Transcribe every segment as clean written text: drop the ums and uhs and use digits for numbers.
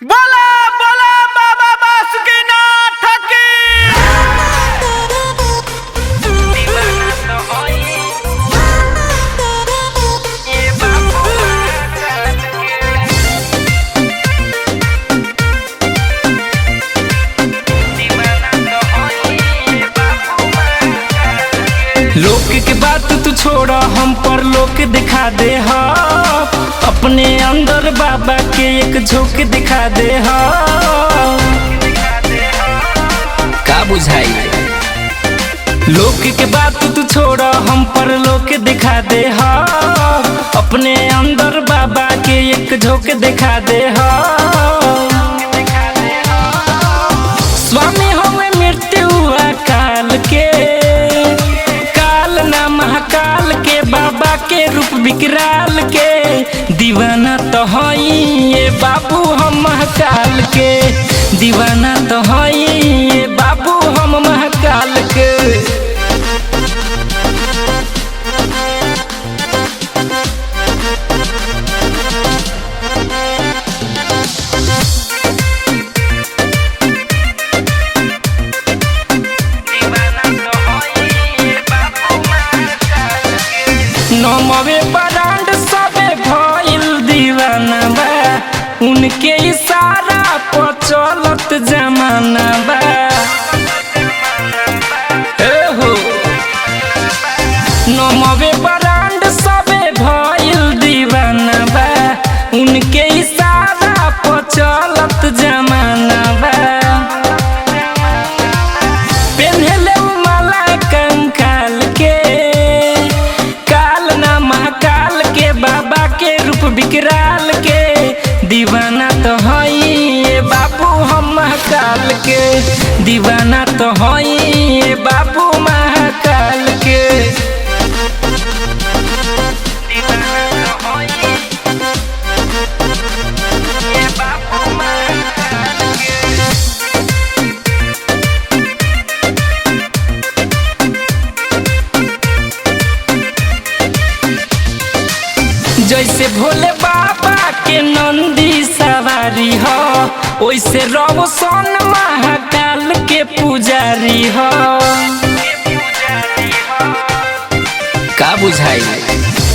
बोला बोला बाबा बासुकीनाथ की। लोक के बात तू छोड़ा, हम पर लोक दिखा दे हा। अपने अंदर बाबा के एक झोंक दिखा दे हा। का बुझाई लोक के बात तू छोड़ा, हम पर लोक दिखा दे हा। अपने अंदर बाबा के एक झोंक दिखा दे हा। स्वामी हमें मृत्यु काल के, काल ना महाकाल के, बाबा के रूप विकराल के। दीवाना तो हई ये बाबू हम महाकाल के, दीवाना तो हई ये बाबू हम महाकाल के। नमवे ब्रांड सबे भइल दीवाना बा, उनके इशारा पर चलत जमाना बा। हो नमवे ब्रांड सबे भइल दीवाना बा, उनके इशारा पर चलत जमाना बा। पेन्हले माला कंकाल के, महाकाल के, बाबा के रूप विकराल के। दीवाना तो हई ये बाबू हम महाकाल के, दीवाना तो हई ये बाबू महाकाल के। जैसे भोले बाबा के नंदी सवारी हो, वैसे रोशन महाकाल के पुजारी हो। का बुझाई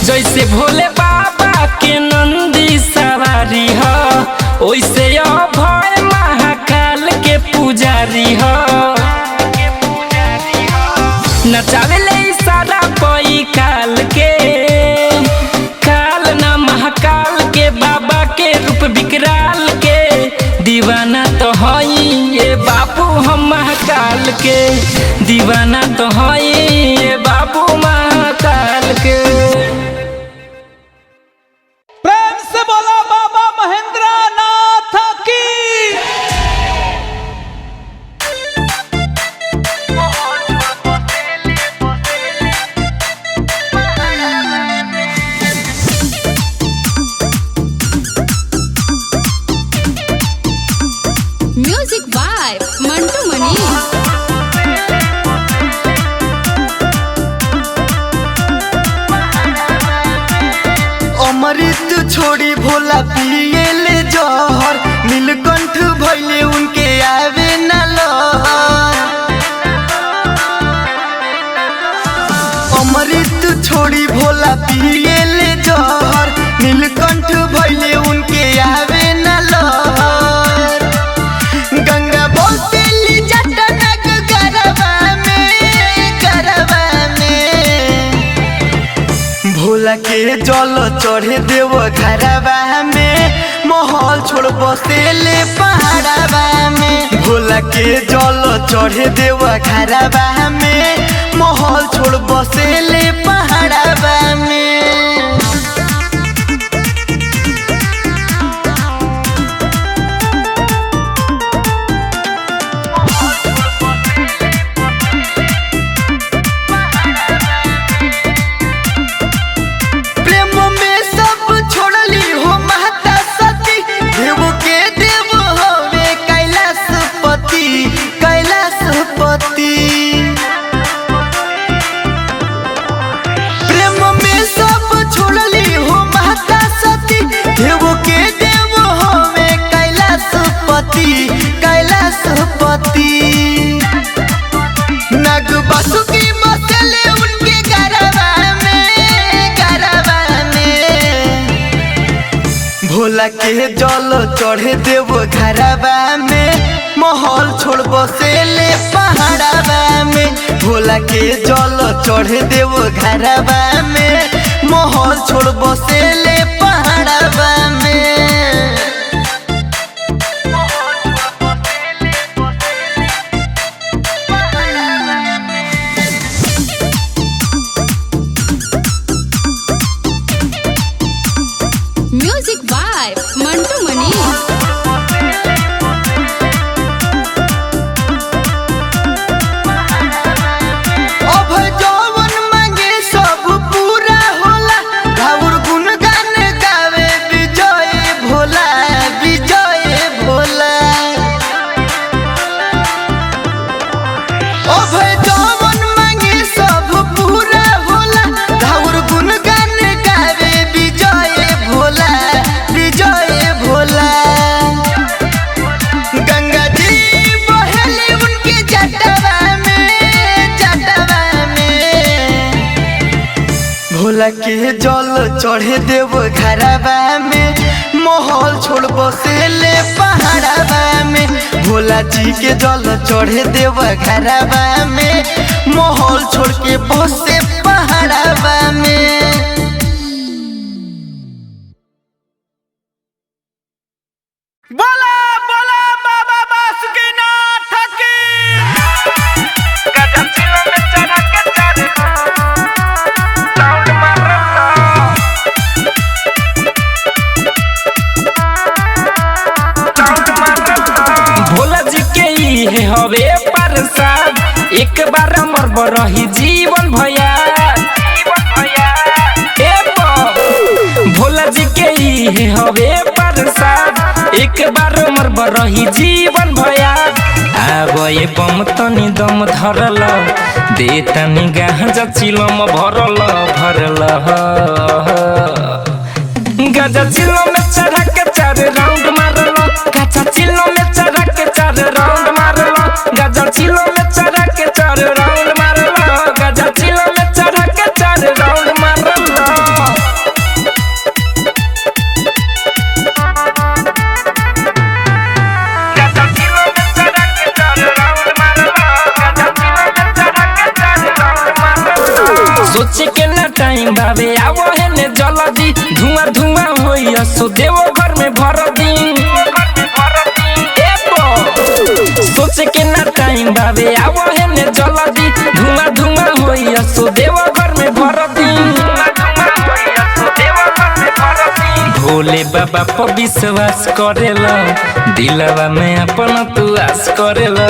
जैसे भोले बाबा के नंदी सवारी हो, वैसे अभय महाकाल के पुजारी हो। नचावेले इशारा पई काल के, महाकाल के, बाबा के रूप विकराल के। दीवाना तो हई ये बाबू हम महाकाल के, दीवाना तो हई ये बाबू महाकाल के। प्रेम से बोला बाबा महेंद्र नाथ की। म्यूजिक बाय मंटू मनी। अमृत छोड़ी भोला पिए ले जहर, नीलकंठ भइले उनके आवे न लहर। अमृत छोड़ी भोला पिए ले जहर, नीलकंठ भइले उनके आवे न लहर। गंगा बोतली जटनक गरबा में, गरबा में। भोला के जल चढ़े देव घरबा में, महल छोड़ बसेले पहाड़बा में। भोला के जल चढ़े देव घरबा में, महल छोड़ बसेले पहाड़बा में। प्रेम में सब नग बासुकी बसले उनके गरबा में भोला के जल चढ़े देव घरबा में माहौल छोड़ बसेले पहाड़बा में भोला के जल चढ़े देव घरबा में माहौल छोड़ बसेले पहाड़बा में। Music by Mantu Manish. भोला के जल चढ़े देव घरबा में माहौल छोड़ बसेले पहाड़बा में भोला जी के जल चढ़े देव घरबा में माहौल छोड़ के बसे पहाड़बा में। बोला बोला बाबा बासुकीनाथ की गजब चिलो में चढ़ा के चढ़े भोला जी के ही हवे प्रसाद एक बार मर रही जीवन भैया भोला जी के ही हवे प्रसाद एक बार मर रही जीवन भैया आबे बम तनी दम धरल दे तनी गांजा चिलम भरल गांजा चिलम में चढ़ा के 4 राउंड मारल गांजा चिलम में चढ़ा के 4 राउंड मारल गांजा चिलम में चढ़ा के 4 राउंड मारल गांजा चिलम में चढ़ा के 4 राउंड मारल सोचे के ना टाइम बाबे आवो है ने जल्दी धुआं धुआं होई सो देवो घर में भर दी सोचे के ना टाइम बाबे आवो है ने जल्दी धुआं धुआं होई सो देवो घर में भर दी भोले बाबा पर विश्वास करेला दिलवा में अपन तू आस करेला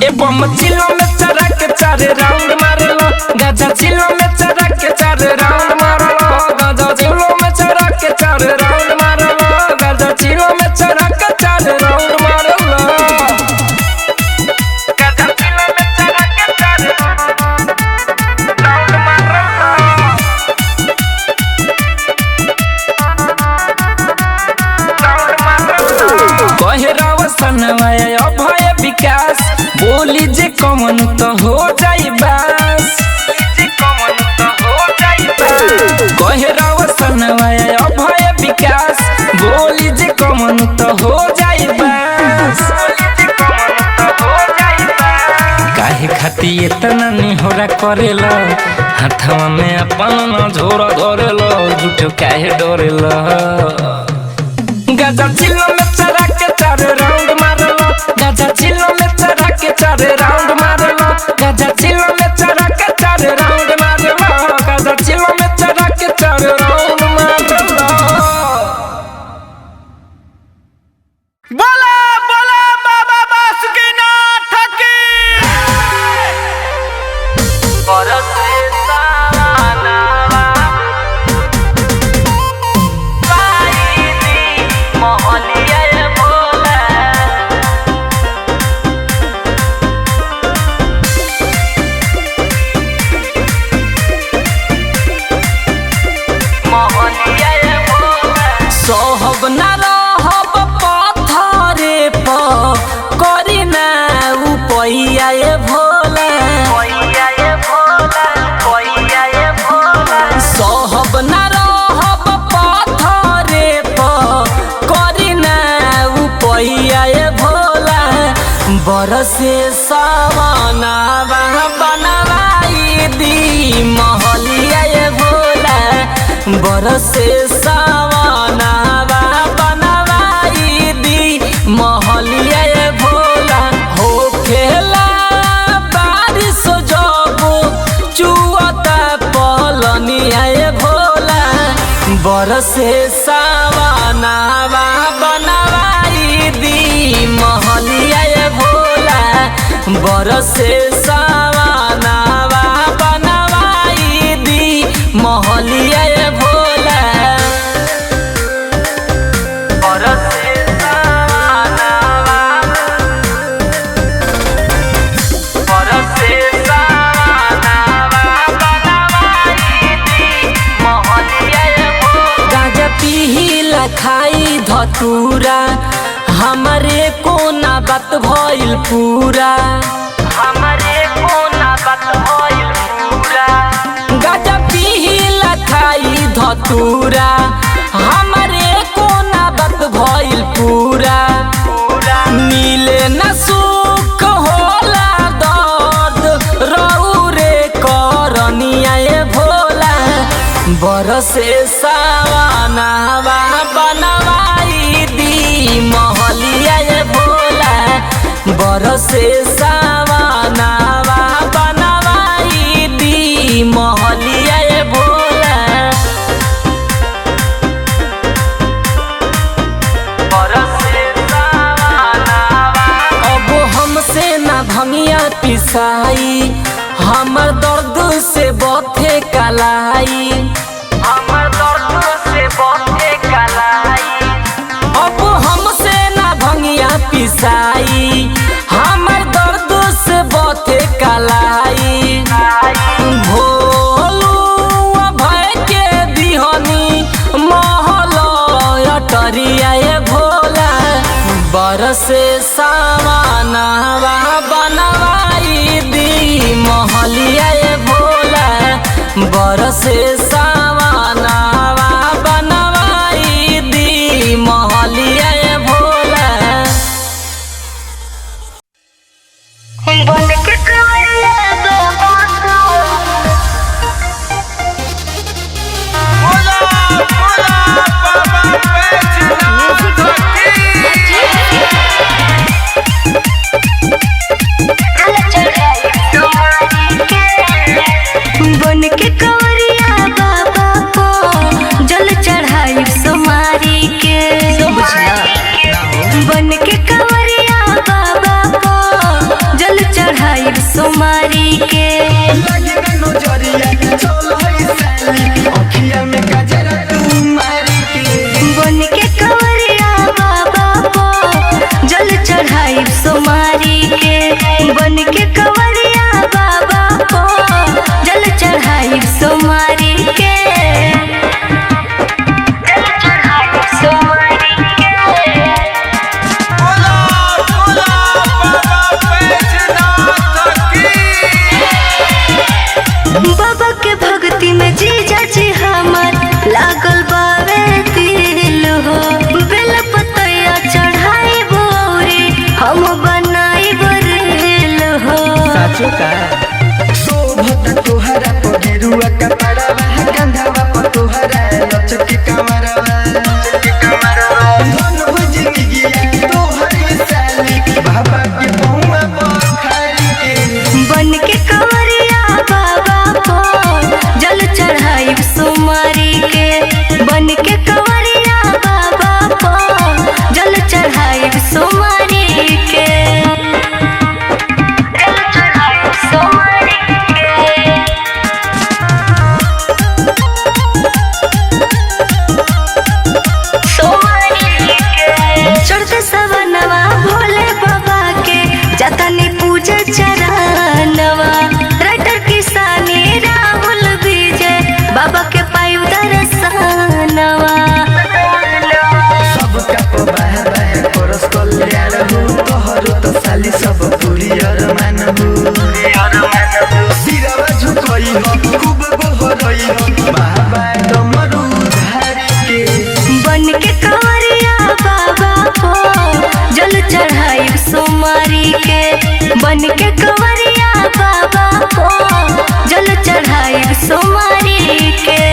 ए बम चिलो में चढ़ा के 4 राउंड मारलो गाजा चिलो में चढ़ा के 4 राउंड मारलो गाजा चिलो में चढ़ा के 4 राउंड मारलो गाजा चिलो में चढ़ा के 4 राउंड मारलो गाजा चिलो में चढ़ा के 4 राउंड मारलो कहे रवसनवाय अभय विकास बोली जे कमन तो हो जाई बस कहे रवसनवाय अभय विकास बोली जे कमन तो हो जाई बस काहे खाती इतना निहोरा करेला हाथवा में अपन न झोरा धरेला झूठो काहे डरेला गाजा चिलो में चढ़ा के 4 राउंड मारलो गाजा चिलो में चढ़ा के 4 राउंड मारलो गाजा चिलो में चढ़ा के 4 राउंड मारलो गाजा चिलो में चढ़ा के 4 राउंड मारलो। बोला बोला बाबा बासुकीनाथ की सोहब न रहब पत्थर बरसे सावनावा बनवाई दी महलिया ये भोला बरसे सावनावा बनवाई दी महलिया ये भोला हो खेला बारिश जब चुअता पलनिया ये भोला बरसे सावनावा बनवाई दी महलिया ये भोला बरसे सावनावा बनवाई दी महलिया ये भोला बरसे सावनावा बरसे सावनावा बनवाई दी महलिया ये भोला गाजा पीला खाई धतूरा हमारे कोना बात भइल पूरा हमारे कोना बात भइल पूरा गाजा पीला खाई धतूरा हमारे कोना बात भइल पूरा मिले न सुख होला दर्द रहू रे करनिया ये भोला बरसे सावनावा बनवाई दी महलिया ये भोला बरसे सावनावा बनवाई दी महलिया ये भोला बरसे सावनावा अब हमसे ना भंगिया पिसाई हमर दर्द से बथे कलाई हमर दर्द से बथे कलाई अब हमसे ना भंगिया पिसाई हमर दर्द से बथे कलाई भोलू भय के दिहनी महल अटरिया ये भोला बरसे सावनावा बनवाई दी महलिया ये भोला बरसे सावनावा बनवाई दी महलिया ये भोला बन के कंवरिया बाबा को जल चढ़ाई सोमारी के।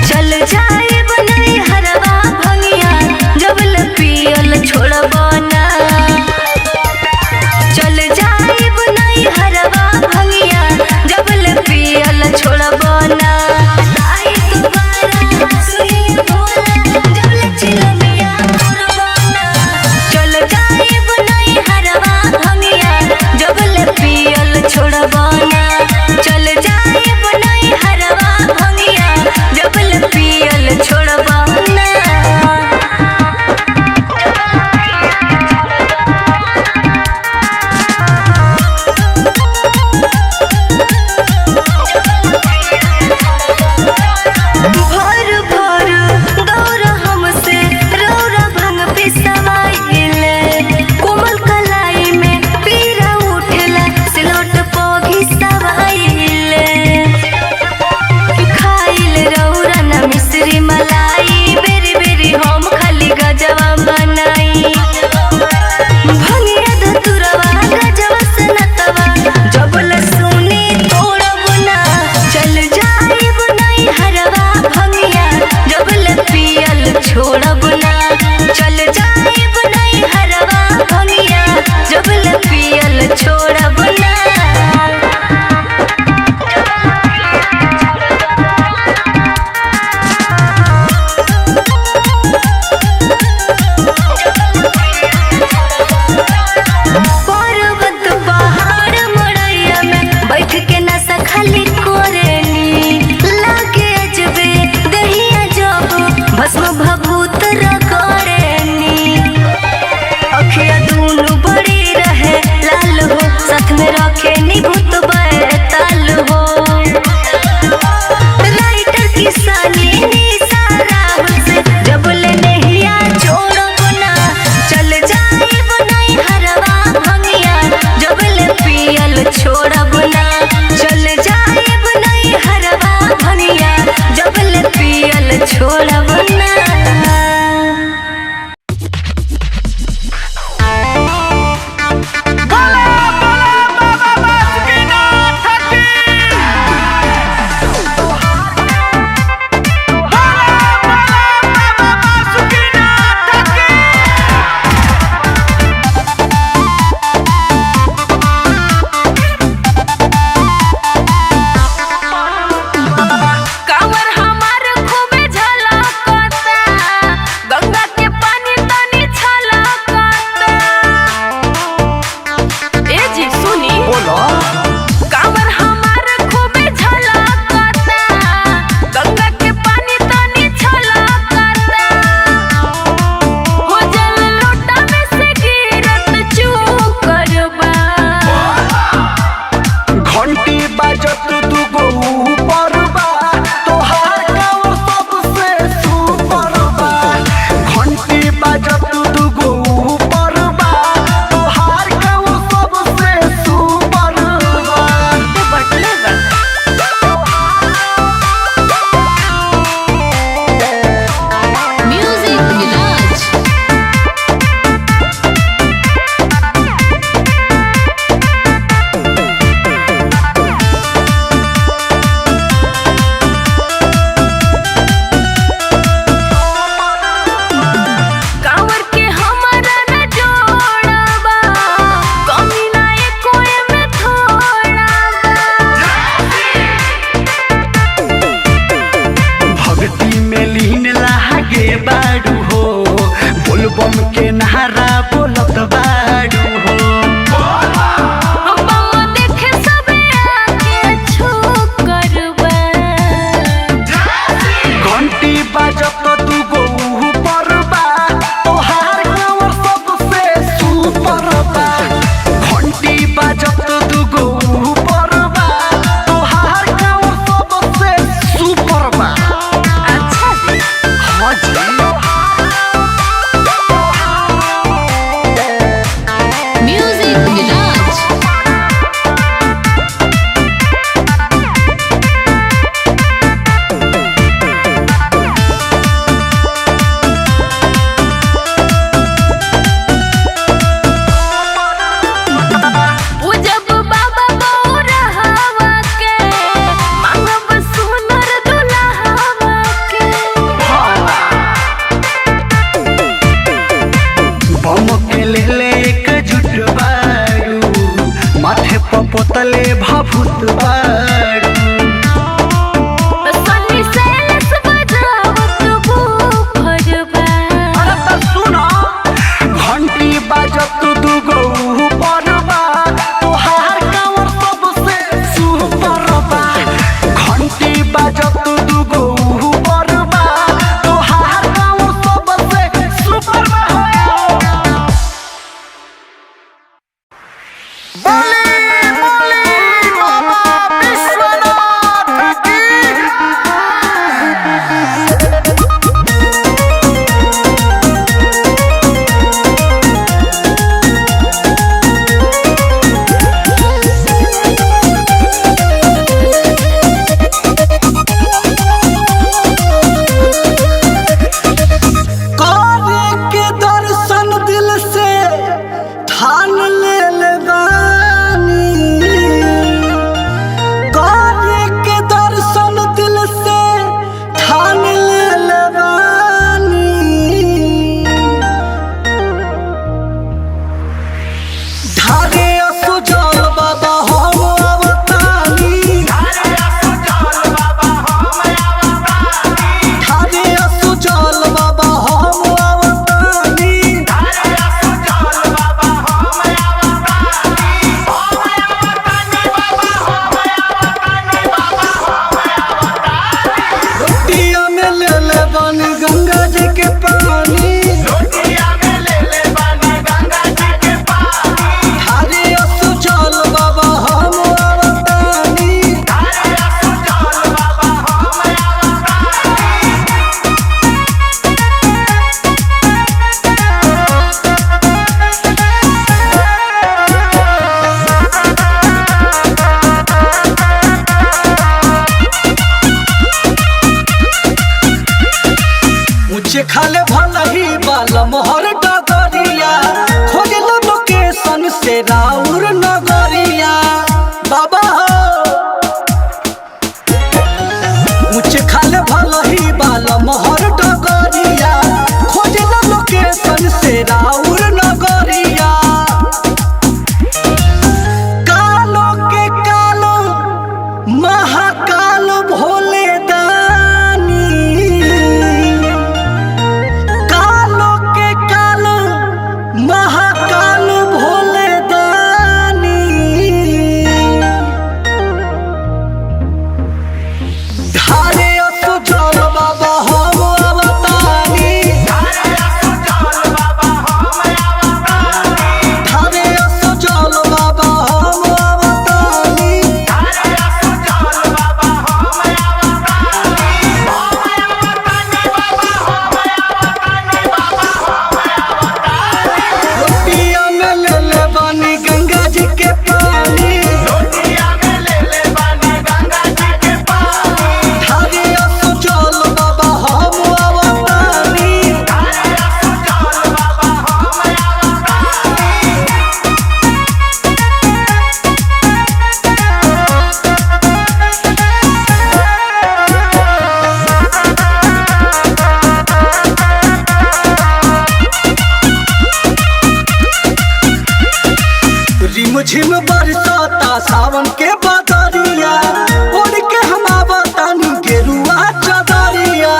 चल जाए बनाई हरवा ना चल जाइब नहीं हरवा भंगिया जब ले पियल छोड़ब ना पर्वत पहाड़ मड़ैया में बैठ के नशा खाली कोरेनी लागे अजबे दहिया जब भस्म भभूत रगड़ेनी अखिया दूनु बड़ी रहे लाल हो साथ में रखे नी भूत बैताल हो राइटर किसानी निसारा से जब ले नहिया जोड़ब ना चल जाइब नहीं हरवा भंगिया जब ले पियल छोड़ब ना चल जाइब नहीं हरवा भंगिया जब ले पियल छोड़ब ना बोला बोला बाबा बासुकीनाथ राउर नगरिया बाबा हो ऊंच खाले भलही बाल मोहर डगरिया खोजला लोकेशन से राउर नगरिया कालो के कालो महाकाल भोले दानी कालो के कालो महाकाल भोले दानी धारे असो जल बाबा हम अवतानी धारे असो जल बाबा हम अवतानी लोटिया में ले ले बानी गंगा जी के पानी धारे असो जल बाबा हम अवतानी रिम झिम बरसाता सावन के बदरिया ओढ़ के हम आवतानी गेरुआ चदरिया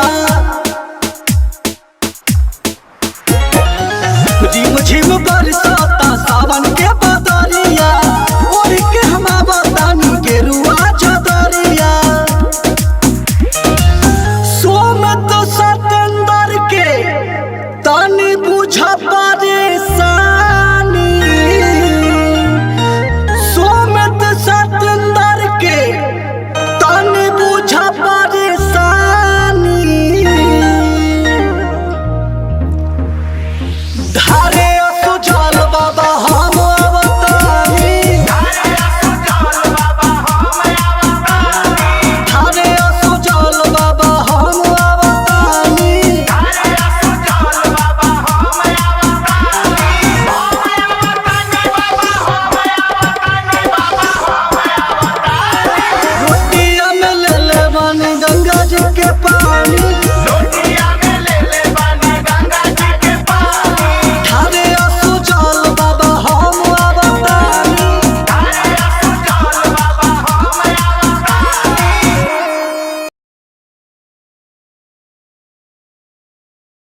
रिम झिम बरसाता सावन के बदरिया ओढ़ के हम आवतानी गेरुआ चदरिया सोमत सतेंदर के तनी बुझ परेशानी सोमत सतेंदर के तनी बुझ परेशानी धारे